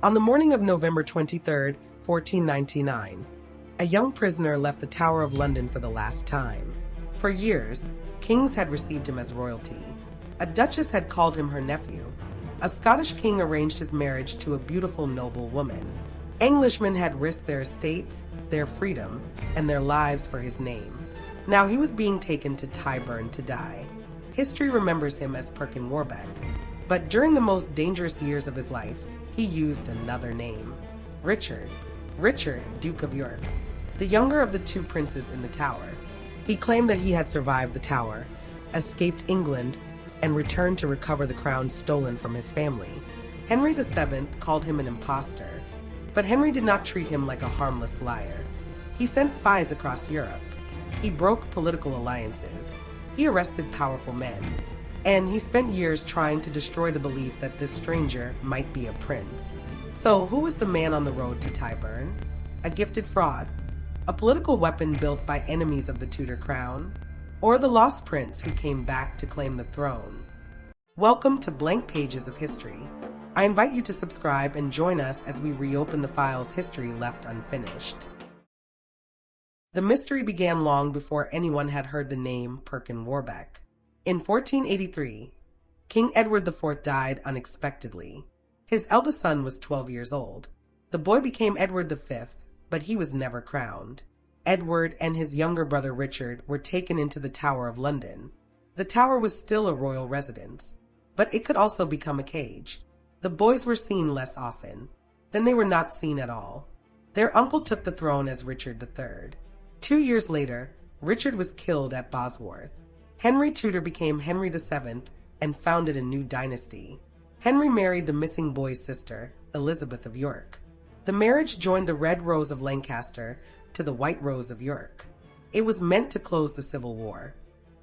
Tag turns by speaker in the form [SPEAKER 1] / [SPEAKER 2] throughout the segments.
[SPEAKER 1] On the morning of November 23rd, 1499, a young prisoner left the Tower of London for the last time. For years, kings had received him as royalty. A duchess had called him her nephew. A Scottish king arranged his marriage to a beautiful noble woman. Englishmen had risked their estates, their freedom, and their lives for his name. Now he was being taken to Tyburn to die. History remembers him as Perkin Warbeck, but during the most dangerous years of his life, he used another name. Richard, Duke of York, the younger of the two princes in the Tower. He claimed that he had survived the Tower, escaped England, and returned to recover the crown stolen from his family. Henry VII called him an impostor, but Henry did not treat him like a harmless liar. He sent spies across Europe. He broke political alliances. He arrested powerful men. And he spent years trying to destroy the belief that this stranger might be a prince. So, who was the man on the road to Tyburn? A gifted fraud? A political weapon built by enemies of the Tudor crown? Or the lost prince who came back to claim the throne? Welcome to Blank Pages of History. I invite you to subscribe and join us as we reopen the file's history left unfinished. The mystery began long before anyone had heard the name Perkin Warbeck. In 1483, King Edward IV died unexpectedly. His eldest son was 12 years old. The boy became Edward V, but he was never crowned. Edward and his younger brother Richard were taken into the Tower of London. The Tower was still a royal residence, but it could also become a cage. The boys were seen less often. Then they were not seen at all. Their uncle took the throne as Richard III. 2 years later, Richard was killed at Bosworth. Henry Tudor became Henry VII and founded a new dynasty. Henry married the missing boy's sister, Elizabeth of York. The marriage joined the Red Rose of Lancaster to the White Rose of York. It was meant to close the Civil War.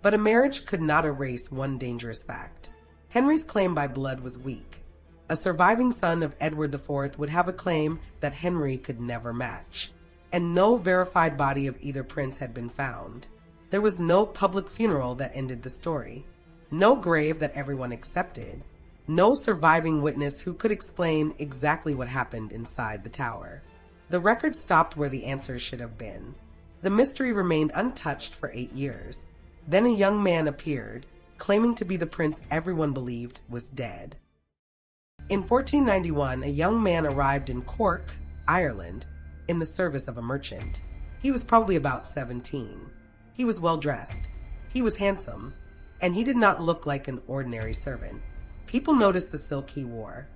[SPEAKER 1] But a marriage could not erase one dangerous fact. Henry's claim by blood was weak. A surviving son of Edward IV would have a claim that Henry could never match. And no verified body of either prince had been found. There was no public funeral that ended the story. No grave that everyone accepted. No surviving witness who could explain exactly what happened inside the tower. The record stopped where the answers should have been. The mystery remained untouched for 8 years. Then a young man appeared, claiming to be the prince everyone believed was dead. In 1491, a young man arrived in Cork, Ireland, in the service of a merchant. He was probably about 17. He was well dressed. He was handsome, and he did not look like an ordinary servant. People noticed the silk he wore.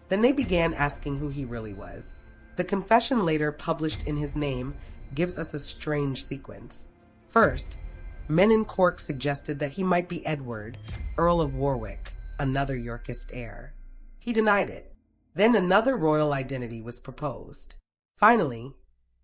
[SPEAKER 1] Then they began asking who he really was. The confession later published in his name gives us a strange sequence. First, men in Cork suggested that he might be Edward, Earl of Warwick, another Yorkist heir. He denied it. Then another royal identity was proposed. Finally,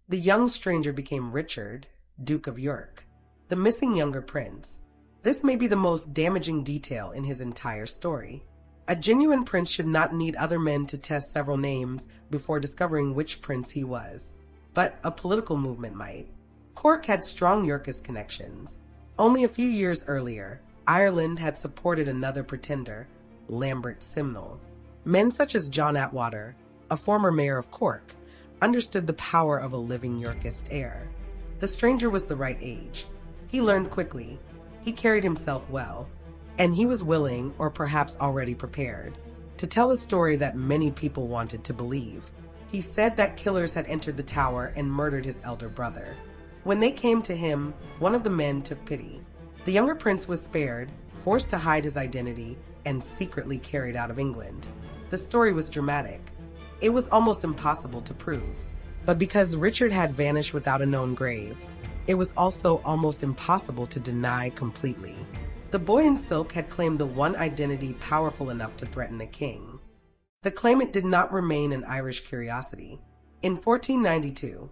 [SPEAKER 1] the young stranger became Richard, Duke of York, the missing younger prince. This may be the most damaging detail in his entire story. A genuine prince should not need other men to test several names before discovering which prince he was. But a political movement might. Cork had strong Yorkist connections. Only a few years earlier, Ireland had supported another pretender, Lambert Simnel. Men such as John Atwater, a former mayor of Cork, understood the power of a living Yorkist heir. The stranger was the right age. He learned quickly. He carried himself well. And he was willing, or perhaps already prepared, to tell a story that many people wanted to believe. He said that killers had entered the tower and murdered his elder brother. When they came to him, one of the men took pity. The younger prince was spared, forced to hide his identity, and secretly carried out of England. The story was dramatic. It was almost impossible to prove. But because Richard had vanished without a known grave, it was also almost impossible to deny completely. The boy in silk had claimed the one identity powerful enough to threaten a king. The claimant did not remain an Irish curiosity. In 1492,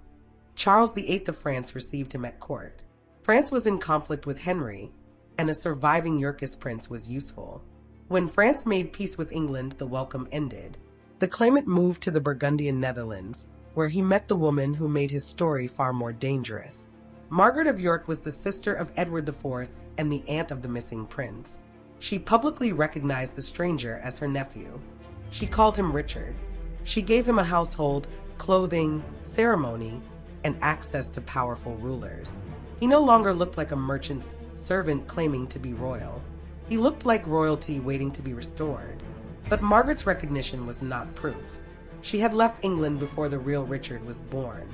[SPEAKER 1] Charles VIII of France received him at court. France was in conflict with Henry, and a surviving Yorkist prince was useful. When France made peace with England, the welcome ended. The claimant moved to the Burgundian Netherlands, where he met the woman who made his story far more dangerous. Margaret of York was the sister of Edward IV and the aunt of the missing prince. She publicly recognized the stranger as her nephew. She called him Richard. She gave him a household, clothing, ceremony, and access to powerful rulers. He no longer looked like a merchant's servant claiming to be royal. He looked like royalty waiting to be restored. But Margaret's recognition was not proof. She had left England before the real Richard was born.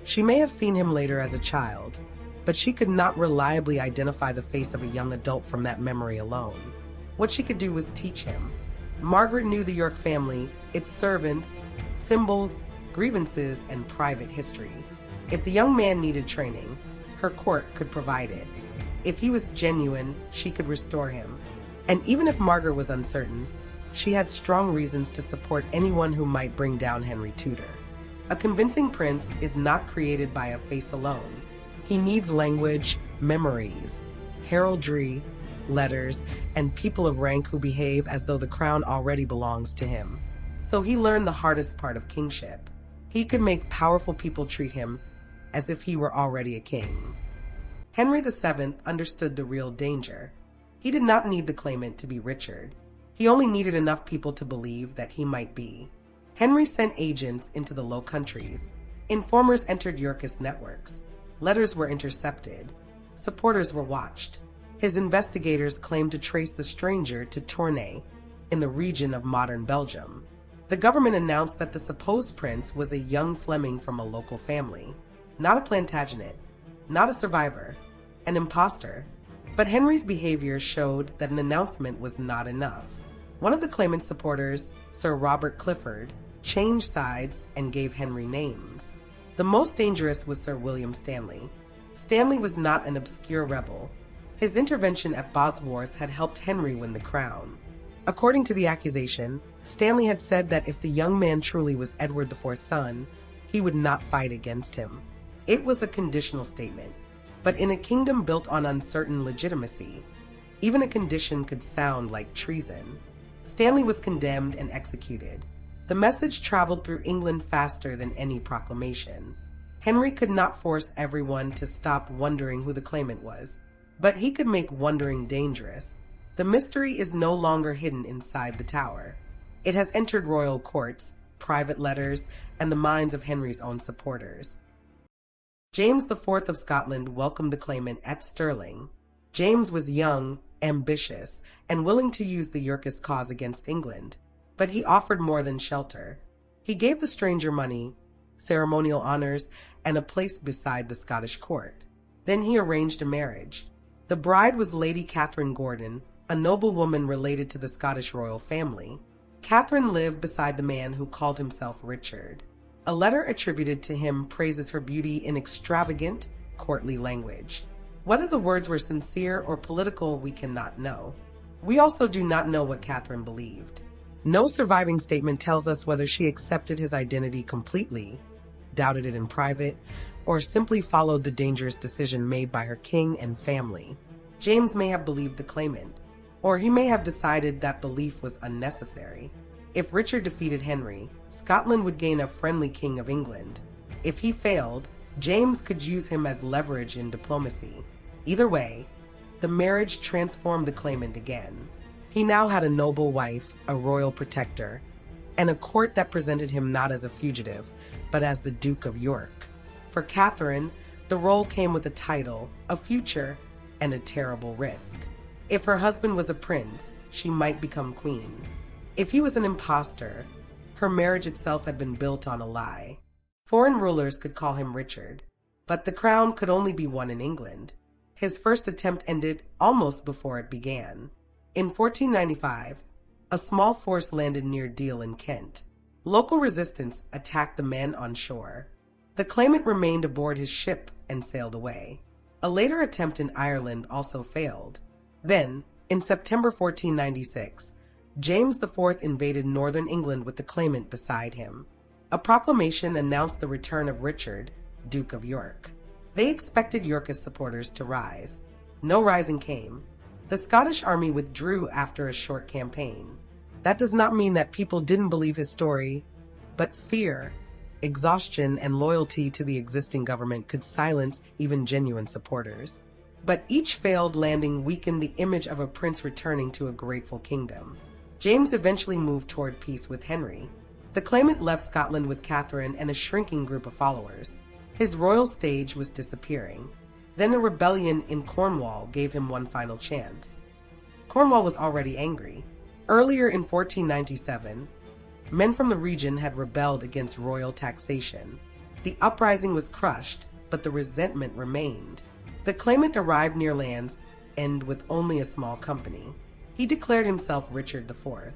[SPEAKER 1] She may have seen him later as a child, but she could not reliably identify the face of a young adult from that memory alone. What she could do was teach him. Margaret knew the York family, its servants, symbols, grievances, and private history. If the young man needed training, her court could provide it. If he was genuine, she could restore him. And even if Margaret was uncertain, she had strong reasons to support anyone who might bring down Henry Tudor. A convincing prince is not created by a face alone. He needs language, memories, heraldry, letters, and people of rank who behave as though the crown already belongs to him. So he learned the hardest part of kingship. He could make powerful people treat him as if he were already a king. Henry VII understood the real danger. He did not need the claimant to be Richard. He only needed enough people to believe that he might be. Henry sent agents into the Low Countries. Informers entered Yorkist networks. Letters were intercepted. Supporters were watched. His investigators claimed to trace the stranger to Tournai, in the region of modern Belgium. The government announced that the supposed prince was a young Fleming from a local family, not a Plantagenet, not a survivor, an impostor. But Henry's behavior showed that an announcement was not enough. One of the claimant's supporters, Sir Robert Clifford, changed sides and gave Henry names. The most dangerous was Sir William Stanley. Stanley was not an obscure rebel. His intervention at Bosworth had helped Henry win the crown. According to the accusation, Stanley had said that if the young man truly was Edward IV's son, he would not fight against him. It was a conditional statement, but in a kingdom built on uncertain legitimacy, even a condition could sound like treason. Stanley was condemned and executed. The message traveled through England faster than any proclamation. Henry could not force everyone to stop wondering who the claimant was, but he could make wondering dangerous. The mystery is no longer hidden inside the tower. It has entered royal courts, private letters, and the minds of Henry's own supporters. James IV of Scotland welcomed the claimant at Stirling. James was young, ambitious, and willing to use the Yorkist cause against England, but he offered more than shelter. He gave the stranger money, ceremonial honors, and a place beside the Scottish court. Then he arranged a marriage. The bride was Lady Catherine Gordon, a noblewoman related to the Scottish royal family. Catherine lived beside the man who called himself Richard. A letter attributed to him praises her beauty in extravagant, courtly language. Whether the words were sincere or political, we cannot know. We also do not know what Catherine believed. No surviving statement tells us whether she accepted his identity completely, doubted it in private, or simply followed the dangerous decision made by her king and family. James may have believed the claimant, or he may have decided that belief was unnecessary. If Richard defeated Henry, Scotland would gain a friendly king of England. If he failed, James could use him as leverage in diplomacy. Either way, the marriage transformed the claimant again. He now had a noble wife, a royal protector, and a court that presented him not as a fugitive, but as the Duke of York. For Catherine, the role came with a title, a future, and a terrible risk. If her husband was a prince, she might become queen. If he was an impostor, her marriage itself had been built on a lie. Foreign rulers could call him Richard, but the crown could only be won in England. His first attempt ended almost before it began. In 1495, a small force landed near Deal in Kent. Local resistance attacked the men on shore. The claimant remained aboard his ship and sailed away. A later attempt in Ireland also failed. Then, in September 1496, James IV invaded northern England with the claimant beside him. A proclamation announced the return of Richard, Duke of York. They expected Yorkist supporters to rise. No rising came. The Scottish army withdrew after a short campaign. That does not mean that people didn't believe his story, but fear, exhaustion, and loyalty to the existing government could silence even genuine supporters. But each failed landing weakened the image of a prince returning to a grateful kingdom. James eventually moved toward peace with Henry. The claimant left Scotland with Catherine and a shrinking group of followers. His royal stage was disappearing. Then a rebellion in Cornwall gave him one final chance. Cornwall was already angry. Earlier in 1497, men from the region had rebelled against royal taxation. The uprising was crushed, but the resentment remained. The claimant arrived near Land's End with only a small company. He declared himself Richard IV.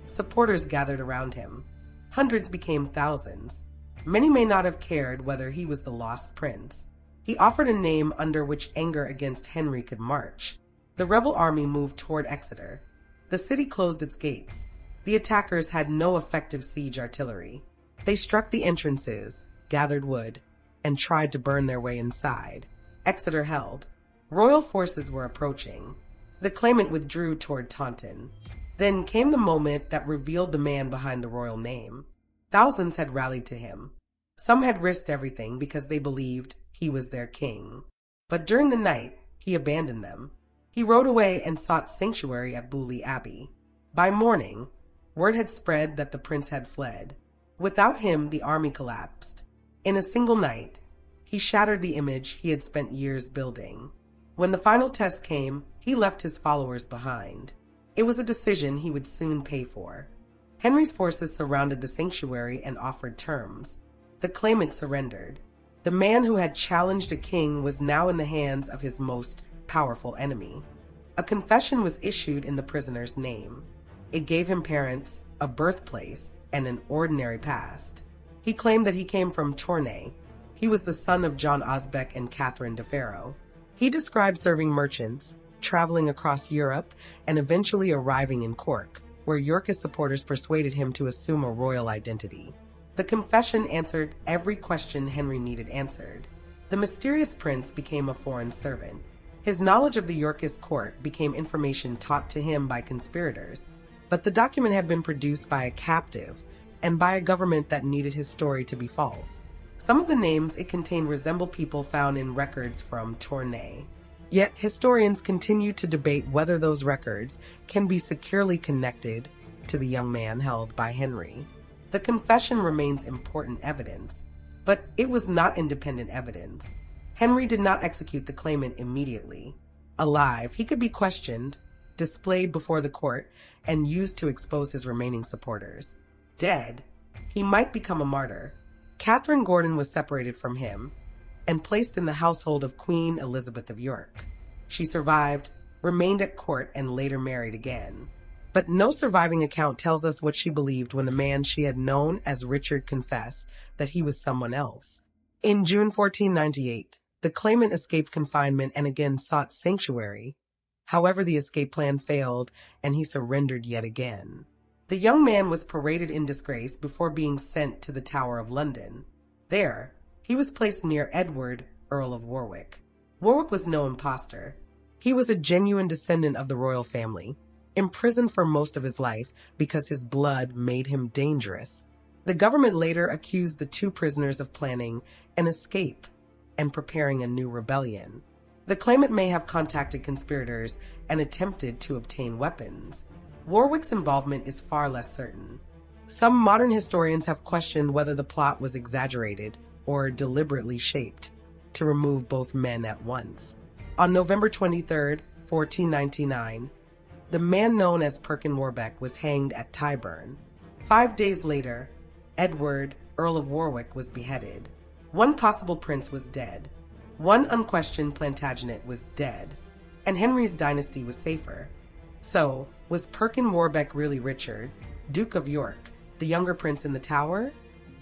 [SPEAKER 1] Supporters gathered around him. Hundreds became thousands. Many may not have cared whether he was the lost prince. He offered a name under which anger against Henry could march. The rebel army moved toward Exeter. The city closed its gates. The attackers had no effective siege artillery. They struck the entrances, gathered wood, and tried to burn their way inside. Exeter held. Royal forces were approaching. The claimant withdrew toward Taunton. Then came the moment that revealed the man behind the royal name. Thousands had rallied to him. Some had risked everything because they believed he was their king. But during the night, he abandoned them. He rode away and sought sanctuary at Beaulieu Abbey. By morning, word had spread that the prince had fled. Without him, the army collapsed. In a single night, he shattered the image he had spent years building. When the final test came, he left his followers behind. It was a decision he would soon pay for. Henry's forces surrounded the sanctuary and offered terms. The claimant surrendered. The man who had challenged a king was now in the hands of his most powerful enemy. A confession was issued in the prisoner's name. It gave him parents, a birthplace, and an ordinary past. He claimed that he came from Tournai. He was the son of John Osbeck and Catherine de Farrow. He described serving merchants, traveling across Europe, and eventually arriving in Cork, where Yorkist supporters persuaded him to assume a royal identity. The confession answered every question Henry needed answered. The mysterious prince became a foreign servant. His knowledge of the Yorkist court became information taught to him by conspirators. But the document had been produced by a captive and by a government that needed his story to be false. Some of the names it contained resemble people found in records from Tournai. Yet historians continue to debate whether those records can be securely connected to the young man held by Henry. The confession remains important evidence, but it was not independent evidence. Henry did not execute the claimant immediately. Alive, he could be questioned, displayed before the court, and used to expose his remaining supporters. Dead, he might become a martyr. Catherine Gordon was separated from him and placed in the household of Queen Elizabeth of York. She survived, remained at court, and later married again. But no surviving account tells us what she believed when the man she had known as Richard confessed that he was someone else. In June 1498, the claimant escaped confinement and again sought sanctuary. However, the escape plan failed, and he surrendered yet again. The young man was paraded in disgrace before being sent to the Tower of London. There, he was placed near Edward, Earl of Warwick. Warwick was no impostor. He was a genuine descendant of the royal family, imprisoned for most of his life because his blood made him dangerous. The government later accused the two prisoners of planning an escape and preparing a new rebellion. The claimant may have contacted conspirators and attempted to obtain weapons. Warwick's involvement is far less certain. Some modern historians have questioned whether the plot was exaggerated or deliberately shaped to remove both men at once. On November 23, 1499, the man known as Perkin Warbeck was hanged at Tyburn. 5 days later, Edward, Earl of Warwick, was beheaded. One possible prince was dead. One unquestioned Plantagenet was dead, and Henry's dynasty was safer. So, was Perkin Warbeck really Richard, Duke of York, the younger prince in the Tower?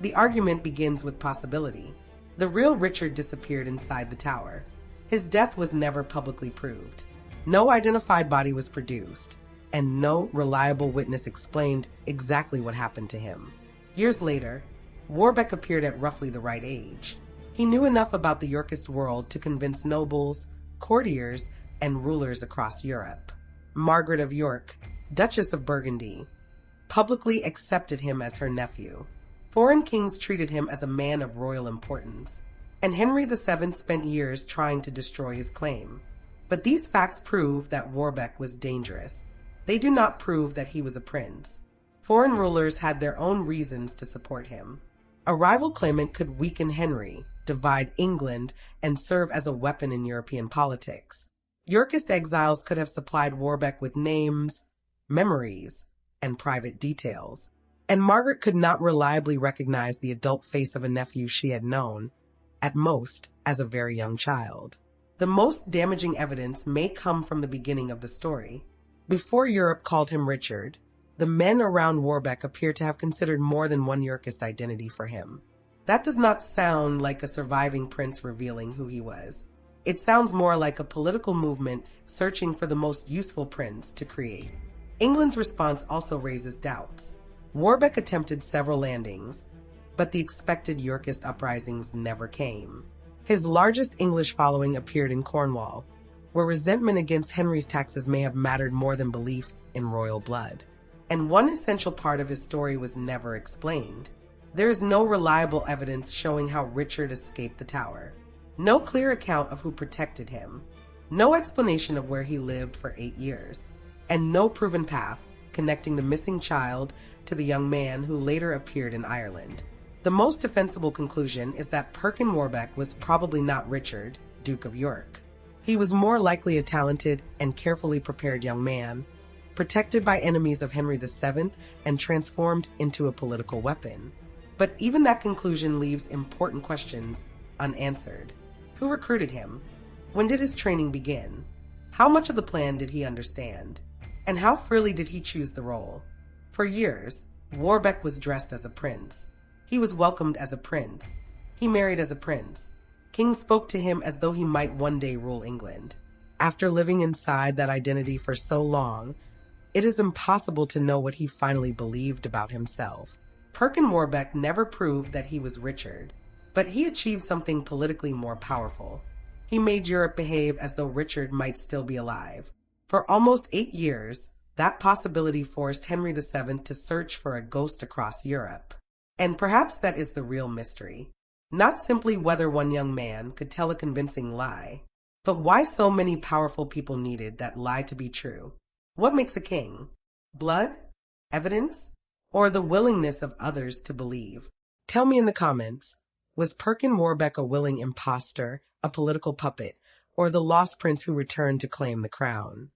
[SPEAKER 1] The argument begins with possibility. The real Richard disappeared inside the tower. His death was never publicly proved. No identified body was produced, and no reliable witness explained exactly what happened to him. Years later, Warbeck appeared at roughly the right age. He knew enough about the Yorkist world to convince nobles, courtiers, and rulers across Europe. Margaret of York, Duchess of Burgundy, publicly accepted him as her nephew. Foreign kings treated him as a man of royal importance, and Henry VII spent years trying to destroy his claim. But these facts prove that Warbeck was dangerous. They do not prove that he was a prince. Foreign rulers had their own reasons to support him. A rival claimant could weaken Henry, divide England, and serve as a weapon in European politics. Yorkist exiles could have supplied Warbeck with names, memories, and private details. And Margaret could not reliably recognize the adult face of a nephew she had known, at most, as a very young child. The most damaging evidence may come from the beginning of the story. Before Europe called him Richard, the men around Warbeck appear to have considered more than one Yorkist identity for him. That does not sound like a surviving prince revealing who he was. It sounds more like a political movement searching for the most useful prince to create. England's response also raises doubts. Warbeck attempted several landings, but the expected Yorkist uprisings never came. His largest English following appeared in Cornwall, where resentment against Henry's taxes may have mattered more than belief in royal blood. And one essential part of his story was never explained. There is no reliable evidence showing how Richard escaped the tower. No clear account of who protected him. No explanation of where he lived for 8 years. And no proven path connecting the missing child to the young man who later appeared in Ireland. The most defensible conclusion is that Perkin Warbeck was probably not Richard, Duke of York. He was more likely a talented and carefully prepared young man, protected by enemies of Henry VII and transformed into a political weapon. But even that conclusion leaves important questions unanswered. Who recruited him? When did his training begin? How much of the plan did he understand? And how freely did he choose the role? For years, Warbeck was dressed as a prince. He was welcomed as a prince. He married as a prince. Kings spoke to him as though he might one day rule England. After living inside that identity for so long, it is impossible to know what he finally believed about himself. Perkin Warbeck never proved that he was Richard, but he achieved something politically more powerful. He made Europe behave as though Richard might still be alive. For almost 8 years, that possibility forced Henry VII to search for a ghost across Europe. And perhaps that is the real mystery. Not simply whether one young man could tell a convincing lie, but why so many powerful people needed that lie to be true. What makes a king? Blood? Evidence? Or the willingness of others to believe? Tell me in the comments, was Perkin Warbeck a willing impostor, a political puppet, or the lost prince who returned to claim the crown?